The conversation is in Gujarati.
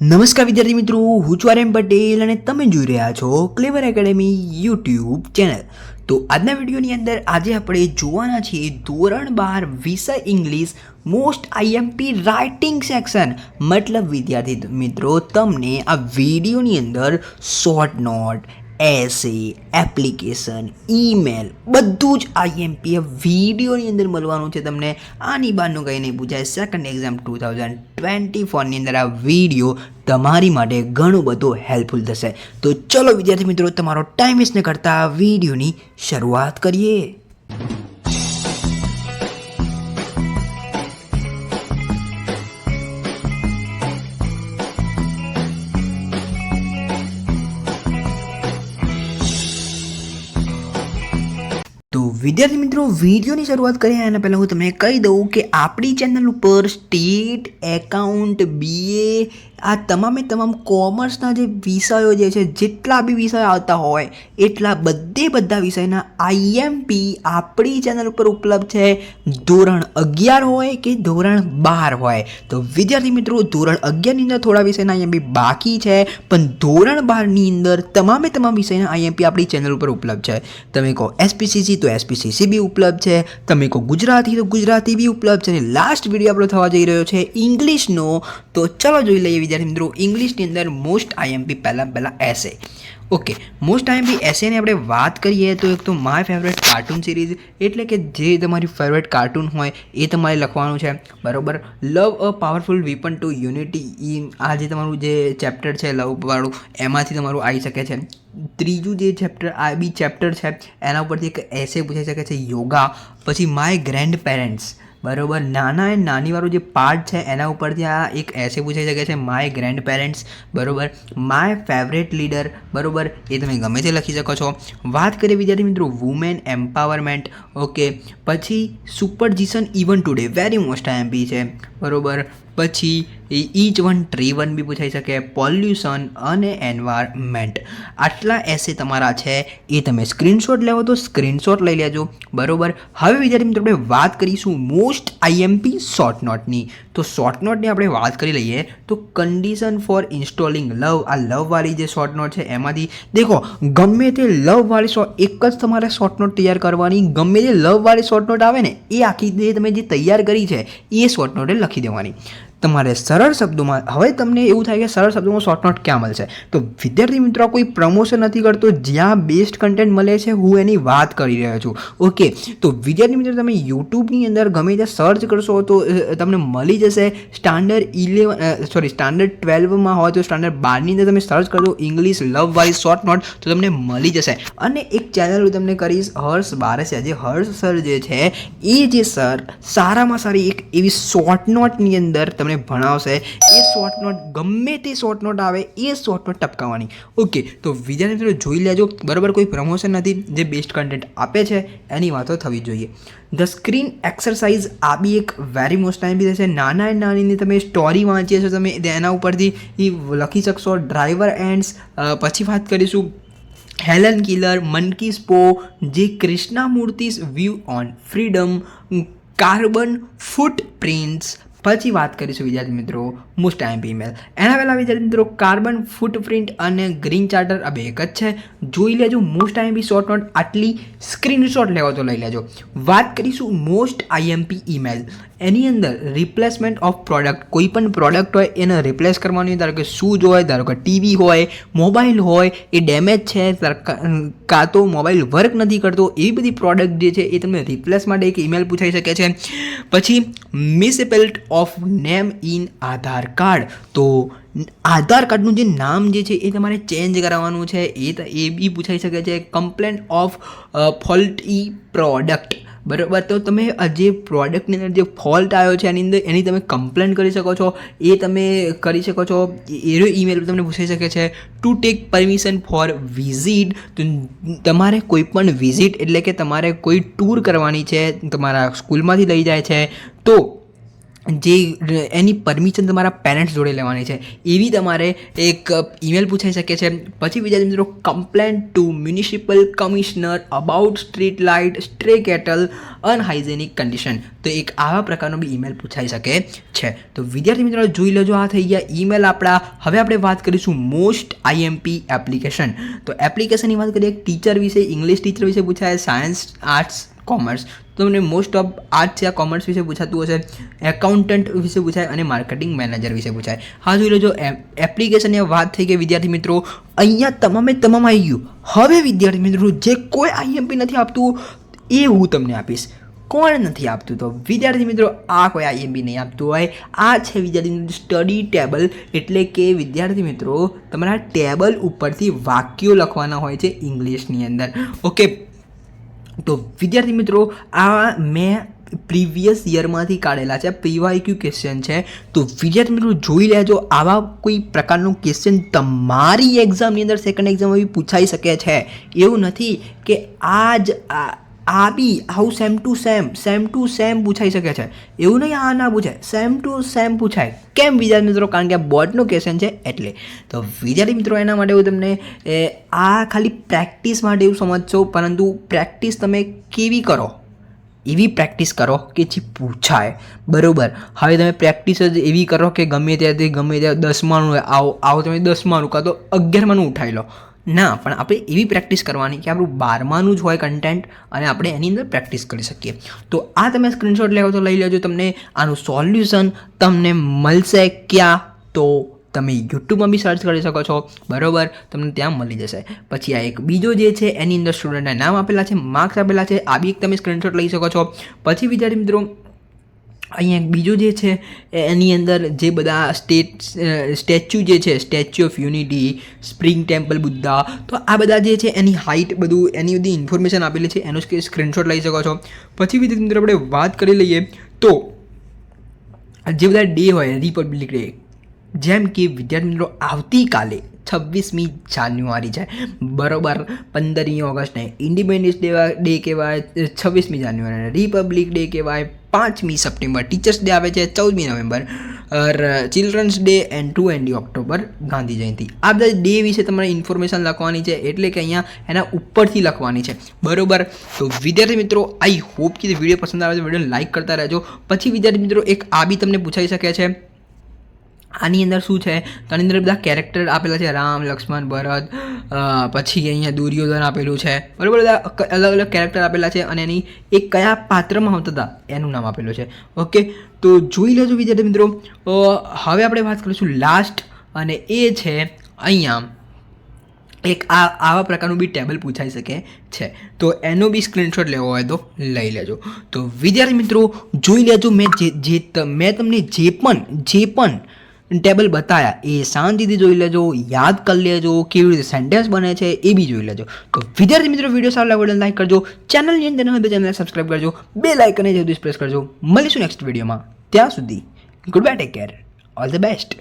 નમસ્કાર વિદ્યાર્થી મિત્રો, હું છું આર્યન પટેલ અને તમે જોઈ રહ્યા છો ક્લેવર એકેડેમી યુટ્યુબ ચેનલ. તો આજના વિડીયોની અંદર આજે આપણે જોવાના છીએ ધોરણ 12 વિષય English most IMP writing section. મતલબ વિદ્યાર્થી મિત્રો, તમને આ વિડીયોની અંદર શોર્ટ નોટ, એસે, એપ્લિકેશન, ઈમેલ બધું જ આઈએમપી વિડીયોની અંદર મળવાનું છે તમને. આની બહારનું કંઈ નહીં પૂછાય. સેકન્ડ એક્ઝામ 2024ની અંદર આ વિડીયો તમારી માટે ઘણું બધું હેલ્પફુલ થશે. તો ચલો વિદ્યાર્થી મિત્રો, તમારો ટાઈમ વેસ્ટ ન કરતા વિડીયોની શરૂઆત કરીએ. તો વિદ્યાર્થી મિત્રો, વિડીયોની શરૂઆત કરીએ એના પહેલાં હું તમને કહી દઉં કે આપણી ચેનલ ઉપર સ્ટેટ, એકાઉન્ટ, બીએ આ તમામે તમામ કોમર્સના જે વિષયો જે છે, જેટલા બી વિષયો આવતા હોય એટલા બધા વિષયના આઈએમપી આપણી ચેનલ ઉપર ઉપલબ્ધ છે. ધોરણ 11 હોય કે ધોરણ 12 હોય. તો વિદ્યાર્થી મિત્રો, ધોરણ 11ની અંદર થોડા વિષયના આઈએમપી બાકી છે, પણ ધોરણ 12ની અંદર તમામે તમામ વિષયના આઈએમપી આપણી ચેનલ ઉપર ઉપલબ્ધ છે. તમે કહો એસપીસીસી તો એસપીસીસી બી ઉપલબ્ધ છે, તમે કહો ગુજરાતી તો ગુજરાતી બી ઉપલબ્ધ છે. અને લાસ્ટ વિડીયો આપણો થવા જઈ રહ્યો છે ઇંગ્લિશનો. તો ચલો જોઈ લઈએ વિદ્યાર્થી મિત્રો, ઇંગ્લિશની અંદર મોસ્ટ આઈએમપી પહેલાં એસે. ઓકે, મોસ્ટ આઈએમપી એસેની આપણે વાત કરીએ તો એક તો માય ફેવરેટ કાર્ટૂન સિરીઝ, એટલે કે જે તમારી ફેવરેટ કાર્ટૂન હોય એ તમારે લખવાનું છે, બરાબર. લવ અ પાવરફુલ વેપન ટુ યુનિટી, આ જે તમારું જે ચેપ્ટર છે લવવાળું, એમાંથી તમારું આવી શકે છે. ત્રીજું જે ચેપ્ટર આ બી ચેપ્ટર છે એના ઉપરથી એક એસે પૂછાઈ શકે છે, યોગા. પછી માય ગ્રેન્ડ પેરેન્ટ્સ, બરાબર, નાના એન્ડ નાનીવાળું જે પાર્ટ છે એના ઉપરથી આ એક એસે પૂછાઈ શકે છે, માય ગ્રેન્ડ પેરેન્ટ્સ, બરાબર. માય ફેવરેટ લીડર, બરાબર, એ તમે ગમે તે લખી શકો છો. વાત કરીએ વિદ્યાર્થી મિત્રો વુમેન એમ્પાવરમેન્ટ, ઓકે. પછી superstition even today, very most IMP છે, બરાબર. પછી each one tree one B પૂછાઈ શકે, પોલ્યુશન અને એન્વાયરમેન્ટ. આટલા એસે તમારા છે, એ તમે સ્ક્રીનશોટ લેવો તો સ્ક્રીનશોટ લઈ લેજો, બરાબર. હવે વિદ્યાર્થી મિત્રો, આપણે વાત કરીશું મોસ્ટ આઈએમપી શોર્ટ નોટની. તો શોર્ટ નોટની આપણે વાત કરી લઈએ તો કન્ડિશન ફોર ઇન્સ્ટોલિંગ લવ, આ લવવાળી જે શોર્ટ નોટ છે એમાંથી દેખો, ગમે તે લવવાળી એક જ તમારે શોર્ટ નોટ તૈયાર કરવાની. ગમે તે લવવાળી શોર્ટ નોટ આવે ને એ આખી જે તમે જે તૈયાર કરી છે એ શોર્ટ નોટે લખી દેવાની. તમારે સરળ શબ્દોમાં, હવે તમને એવું થાય કે સરળ શબ્દોમાં શોર્ટ નોટ ક્યાં મળશે, તો વિદ્યાર્થી મિત્રો કોઈ પ્રમોશન નથી કરતો, જ્યાં બેસ્ટ કન્ટેન્ટ મળે છે હું એની વાત કરી રહ્યો છું. ઓકે, તો વિદ્યાર્થી મિત્રો તમે યુટ્યુબની અંદર ગમે ત્યાં સર્ચ કરશો તો તમને મળી જશે. સ્ટાન્ડર્ડ 12માં હોય તો સ્ટાન્ડર્ડ 12ની અંદર તમે સર્ચ કરજો ઇંગ્લિશ લવવાળી શોર્ટ નોટ તો તમને મળી જશે. અને એક ચેનલ હું તમને કરીશ, હર્ષ બારસિયા, જે હર્ષ સર જે છે એ જે સર સારામાં સારી એક એવી શોર્ટ નોટની અંદર તમને ભણાવશે. એ શોર્ટ નોટ ગમે તે શોર્ટ નોટ આવે એ શોર્ટ નોટ ટપકાવવાની. ઓકે, તો વિદ્યાર્થી મિત્રો જોઈ લેજો, બરાબર. કોઈ પ્રમોશન નથી, જે બેસ્ટ કન્ટેન્ટ આપે છે એની વાતો થવી જોઈએ. ધ સ્ક્રીન એક્સરસાઇઝ, આ બી એક વેરી મોસ્ટ ટાઈમ બી થશે. નાની તમે સ્ટોરી વાંચીએ છો, તમે એના ઉપરથી લખી શકશો. ડ્રાઈવર એન્ડ્સ, પછી વાત કરીશું હેલન કિલર, મંકી સ્પો, J Krishnamurti's view on freedom, carbon footprints. પછી વાત કરીશું વિદ્યાર્થી મિત્રો મોસ્ટ આઈએમપી ઈમેલ. એના પહેલાં વિદ્યાર્થી મિત્રો કાર્બન ફૂટપ્રિન્ટ અને ગ્રીન ચાર્ટર આ બે એક જ છે, જોઈ લેજો. મોસ્ટ આઈએમપી શોર્ટ નોટ આટલી સ્ક્રીનશોટ લેવો તો લઈ લેજો. વાત કરીશું મોસ્ટ આઈએમપી ઈમેલ. એની અંદર રિપ્લેસમેન્ટ ઓફ પ્રોડક્ટ, કોઈ પણ પ્રોડક્ટ હોય એને રિપ્લેસ કરવાની. ધારો કે શૂઝ હોય, ધારો કે ટીવી હોય, મોબાઈલ હોય, એ ડેમેજ છે કાં તો મોબાઈલ વર્ક નથી કરતો, એવી બધી પ્રોડક્ટ જે છે એ તમને રિપ્લેસ માટે એક ઈમેલ પૂછાઈ શકે છે. પછી misspelled of name in Aadhaar card, તો આધાર કાર્ડનું જે નામ જે છે એ તમારે ચેન્જ કરાવવાનું છે, એ બી પૂછાઈ શકે છે. કમ્પ્લેન્ટ ઓફ ફોલ્ટી પ્રોડક્ટ, બરાબર. તો તમે જે પ્રોડક્ટની અંદર જે ફોલ્ટ આવ્યો છે એની તમે કમ્પ્લેન કરી શકો છો, એ તમે કરી શકો છો. એનો ઈમેલ તમને પૂછાઈ શકે છે. To take permission for visit, તો તમારે કોઈ પણ વિઝિટ એટલે કે તમારે કોઈ ટૂર કરવાની છે, તમારા સ્કૂલમાંથી લઈ જાય છે તો જે એની પરમિશન તમારા પેરેન્ટ્સ જોડે લેવાની છે એવી તમારે એક ઈમેલ પૂછાઈ શકે છે. પછી વિદ્યાર્થી મિત્રો complaint to municipal commissioner about street light stray cattle unhygienic condition, તો એક આવા પ્રકારનો બી ઈમેલ પૂછાઈ શકે છે. તો વિદ્યાર્થી મિત્રો જોઈ લેજો, આ થઈ ગયા ઈમેલ આપણા. હવે આપણે વાત કરીશું મોસ્ટ આઈએમપી એપ્લિકેશન. તો એપ્લિકેશનની વાત કરીએ, ટીચર વિશે, ઇંગ્લિશ ટીચર વિશે પૂછાય, સાયન્સ, આર્ટ્સ, કોમર્સ. તો તમને most of arts yeah commerce વિશે પૂછાતું હશે, એકાઉન્ટન્ટ વિશે પૂછાય અને માર્કેટિંગ મેનેજર વિશે પૂછાય. હા જોઈ લેજો, એપ્લિકેશનની વાત થઈ ગઈ વિદ્યાર્થી મિત્રો. અહીંયા તમામ આવી ગયું. હવે વિદ્યાર્થી મિત્રો જે કોઈ આઈએમપી નથી આપતું એ હું તમને આપીશ. કોણ નથી આપતું? તો વિદ્યાર્થી મિત્રો આ કોઈ આઈએમપી નહીં આપતું હોય, આ છે વિદ્યાર્થી મિત્રો સ્ટડી ટેબલ. એટલે કે વિદ્યાર્થી મિત્રો તમારા ટેબલ ઉપરથી વાક્યો લખવાના હોય છે ઇંગ્લિશની અંદર. ઓકે, તો વિદ્યાર્થી મિત્રો આ મેં પ્રીવિયસ યરમાંથી કાઢેલા છે, PYQ ક્વેશ્ચન છે. તો વિદ્યાર્થી મિત્રો જોઈ લેજો, આવા કોઈ પ્રકારનું ક્વેશ્ચન તમારી એક્ઝામની અંદર સેકન્ડ એક્ઝામમાં બી પૂછાઈ શકે છે. એવું નથી કે આ બી આવું સેમ ટુ સેમ પૂછાઈ શકે છે, એવું નહીં આ ના પૂછાય, સેમ ટુ સેમ પૂછાય. કેમ વિદ્યાર્થી મિત્રો? કારણ કે આ બોર્ડનું ક્વેશ્ચન છે એટલે. તો વિદ્યાર્થી મિત્રો એના માટે હું તમને આ ખાલી પ્રેક્ટિસ માટે એવું સમજશો, પરંતુ પ્રેક્ટિસ તમે કેવી કરો? એવી પ્રેક્ટિસ કરો કે જે પૂછાય, બરાબર. હવે તમે પ્રેક્ટિસ જ એવી કરો કે ગમે ત્યાં 10માનું આવો તમે 10માનું કાં તો 11માનું ઉઠાવી લો. ના, પણ આપણે એવી પ્રેક્ટિસ કરવાની કે આપણું 12માનું જ હોય કન્ટેન્ટ અને આપણે એની અંદર પ્રેક્ટિસ કરી શકીએ. તો આ તમે સ્ક્રીનશોટ લેવો તો લઈ લેજો. તમને આનું સોલ્યુશન તમને મળશે ક્યાં? તો તમે યુટ્યુબમાં બી સર્ચ કરી શકો છો, બરાબર, તમને ત્યાં મળી જશે. પછી આ એક બીજો જે છે એની અંદર સ્ટુડન્ટના નામ આપેલા છે, માર્ક્સ આપેલા છે, આ બી એક તમે સ્ક્રીનશોટ લઈ શકો છો. પછી વિદ્યાર્થી મિત્રો અહીંયા એક બીજું જે છે એની અંદર જે બધા સ્ટેચ્યુ જે છે, statue of unity, spring temple, Buddha, તો આ બધા જે છે એની હાઇટ, બધું એની બધી ઇન્ફોર્મેશન આપેલી છે, એનો સ્ક્રીનશોટ લઈ શકો છો. પછી વિદ્યાર્થી મિત્રો આપણે વાત કરી લઈએ તો જે બધા ડે હોય, રિપબ્લિક ડે, જેમ કે વિદ્યાર્થી મિત્રો આવતીકાલે 26મી જાન્યુઆરી છે, બરાબર. 15મી ઓગસ્ટને ઇન્ડિપેન્ડન્સ ડે કહેવાય, 26મી જાન્યુઆરી રિપબ્લિક ડે કહેવાય, 5મી સપ્ટેમ્બર ટીચર્સ ડે આવે છે, 14મી November children's day and 20 October Gandhi Jayanti. આ બધા ડે વિશે તમારે ઇન્ફોર્મેશન લખવાની છે, એટલે કે અહીંયા એના ઉપરથી લખવાની છે, બરાબર. તો વિદ્યાર્થી મિત્રો આઈ હોપ કે વિડીયો પસંદ આવે તો વિડીયો લાઇક કરતા રહેજો. પછી વિદ્યાર્થી મિત્રો એક આ બી તમને પૂછાઈ શકે છે, આની અંદર શું છે? તો આની અંદર બધા કેરેક્ટર આપેલા છે, રામ, લક્ષ્મણ, ભરત, પછી અહીંયા દુર્યોધન આપેલું છે, બરાબર. બધા અલગ અલગ કેરેક્ટર આપેલા છે અને એની એક કયા પાત્રમાં આવતા હતા એનું નામ આપેલું છે. ઓકે, તો જોઈ લેજો વિદ્યાર્થી મિત્રો. હવે આપણે વાત કરીશું લાસ્ટ, અને એ છે અહીંયા એક આવા પ્રકારનું બી ટેબલ પૂછાઈ શકે છે. તો એનો બી સ્ક્રીનશોટ લેવો હોય તો લઈ લેજો. તો વિદ્યાર્થી મિત્રો જોઈ લેજો, મેં તમને જે પણ ટેબલ બતાવ્યા એ શાંતિથી જોઈ લેજો, યાદ કરી લેજો, કેવી રીતે સેન્ટેન્સ બને છે એ બી જોઈ લેજો. તો વિદ્યાર્થી મિત્રો વિડીયો સારો લાગે તો લાઈક કરજો, ચેનલની અંદર હોય તો ચેનલ સબસ્ક્રાઈબ કરજો, બેલ આઇકન જલ્દી પ્રેસ કરજો. મળીશું નેક્સ્ટ વિડીયોમાં. ત્યાં સુધી good bye, take care, all the best.